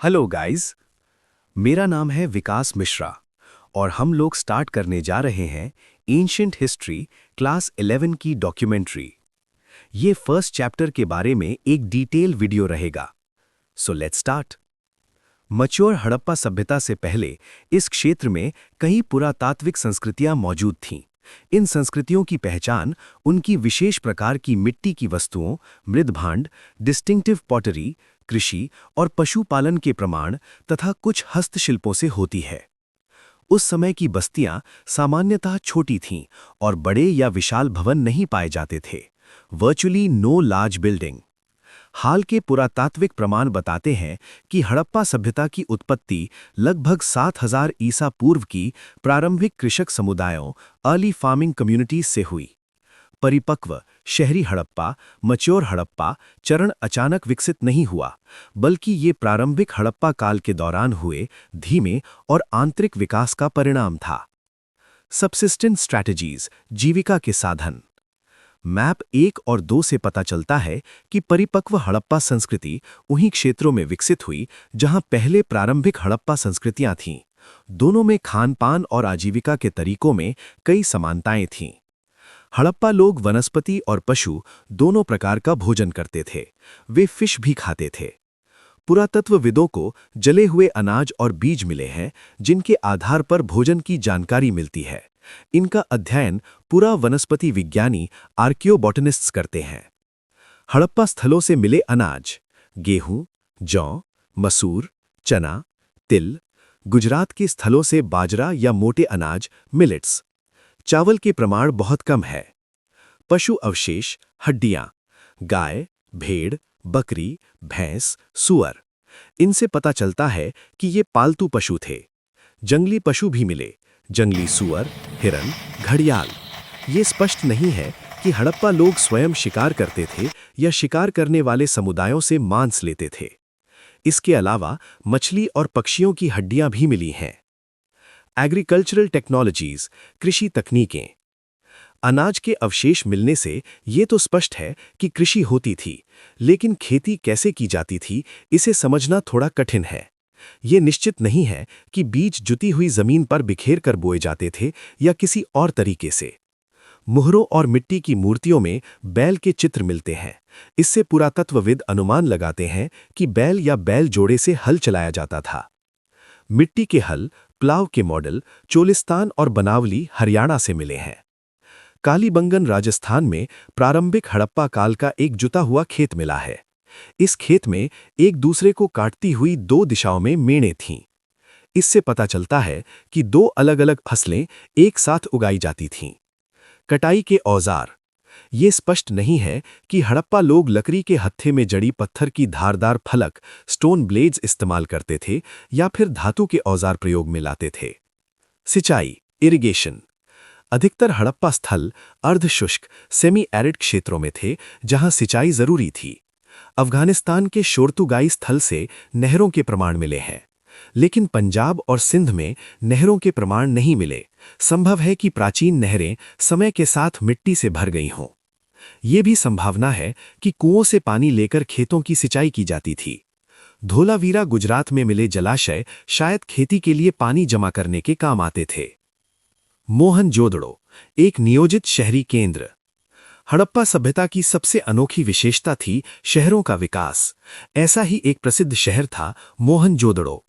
Hello guys, मेरा नाम है विकास मिश्रा और हम लोग स्टार्ट करने जा रहे हैं एंशिएंट हिस्ट्री क्लास 11 की डॉक्यूमेंट्री। ये फर्स्ट चैप्टर के बारे में एक डिटेल वीडियो रहेगा। So let's start. Mature Harappa सभ्यता से पहले इस क्षेत्र में कई पुरातात्विक संस्कृतियां मौजूद थीं। इन संस्कृतियों की पहचान उनकी विशेष प्रकार की मिट्टी की वस्तुओं, मृदभांड, डिस्टिंक्टिव पॉटरी, कृषि और पशुपालन के प्रमाण तथा कुछ हस्तशिल्पों से होती है। उस समय की बस्तियां सामान्यतः छोटी थीं और बड़े या विशाल भवन नहीं पाए जाते थे। Virtually no large building. हाल के पुरातात्विक प्रमाण बताते हैं कि हड़प्पा सभ्यता की उत्पत्ति लगभग 7000 ईसा पूर्व की प्रारंभिक कृषक समुदायों अर्ली फार्मिंग कम्युनिटीज से हुई। परिपक्व शहरी हड़प्पा, मैच्योर हड़प्पा चरण अचानक विकसित नहीं हुआ, बल्कि ये प्रारंभिक हड़प्पा काल के दौरान हुए धीमे और आंतरिक विकास का परिणाम था। सबसिस्टेंस स्ट्रैटेजीज, जीविका के साधन। मैप 1 और 2 से पता चलता है कि परिपक्व हड़प्पा संस्कृति उन्हीं क्षेत्रों में विकसित हुई जहां पहले प्रारंभिक हड़प्पा संस्कृतियां थीं। दोनों में खान-पान और आजीविका के तरीकों में कई समानताएं थीं। हड़प्पा लोग वनस्पति और पशु दोनों प्रकार का भोजन करते थे। वे फिश भी खाते थे। पुरातत्वविदों को जले हुए अनाज और बीज मिले हैं जिनके आधार पर भोजन की जानकारी मिलती है। इनका अध्ययन पुरा वनस्पति विज्ञानी आर्कियोबॉटनिस्ट्स करते हैं। हड़प्पा स्थलों से मिले अनाज: गेहूं, जौ, मसूर, चना, तिल। गुजरात के स्थलों से बाजरा या मोटे अनाज मिलेट्स। चावल के प्रमाण बहुत कम है। पशु अवशेष: हड्डियां, गाय, भेड़, बकरी, भैंस, सुअर। इनसे पता चलता है कि ये पालतू पशु थे। जंगली पशु भी मिले: जंगली सुअर, हिरन, घड़ियाल। ये स्पष्ट नहीं है कि हड़प्पा लोग स्वयं शिकार करते थे या शिकार करने वाले समुदायों से मांस लेते थे। इसके अलावा मछली और पक्षियों की हड्डियां भी मिली हैं। एग्रीकल्चरल टेक्नोलॉजीज, कृषि तकनीकें। अनाज के अवशेष मिलने से ये तो स्पष्ट है कि कृषि होती थी, लेकिन खेती कैसे की जाती थी इसे समझना थोड़ा कठिन है। ये निश्चित नहीं है कि बीज जुती हुई जमीन पर बिखेर कर बोए जाते थे या किसी और तरीके से। मुहरों और मिट्टी की मूर्तियों में बैल के चित्र मिलते हैं। इससे पुरातत्वविद अनुमान लगाते हैं कि बैल या बैल जोड़े से हल चलाया जाता था। मिट्टी के हल, प्लाव के मॉडल चोलिस्तान और बनावली हरियाणा से मिले हैं। कालीबंगन राजस्थान में प्रारंभिक हड़प्पा काल का एक जुता हुआ खेत मिला है। इस खेत में एक दूसरे को काटती हुई 2 दिशाओं में मेड़ें थीं। इससे पता चलता है कि 2 अलग-अलग फसलें एक साथ उगाई जाती थीं। कटाई के औजार। ये स्पष्ट नहीं है कि हड़प्पा लोग लकड़ी के हत्थे में जड़ी पत्थर की धारदार फलक, स्टोन ब्लेड्स इस्तेमाल करते थे या फिर धातु के औजार प्रयोग में लाते थे। सिंचाई, इरिगेशन। अधिकतर हड़प्पा स्थल अर्धशुष्क, सेमी एरिड क्षेत्रों में थे जहां सिंचाई जरूरी थी। अफगानिस्तान के शोरतुगाई स्थल से नहरों के प्रमाण मिले हैं, लेकिन पंजाब और सिंध में नहरों के प्रमाण नहीं मिले। संभव है कि प्राचीन नहरें समय के साथ मिट्टी से भर गई हों। ये भी संभावना है कि कुओं से पानी लेकर खेतों की सिंचाई की जाती थी। धोलावीरा गुजरात में मिले जलाशय शायद खेती के लिए पानी जमा करने के काम आते थे। मोहनजोदड़ो, एक नियोजित शहरी केंद्र। हड़प्पा सभ्यता की सबसे अनोखी विशेषता थी शहरों का विकास। ऐसा ही एक प्रसिद्ध शहर था मोहनजोदड़ो।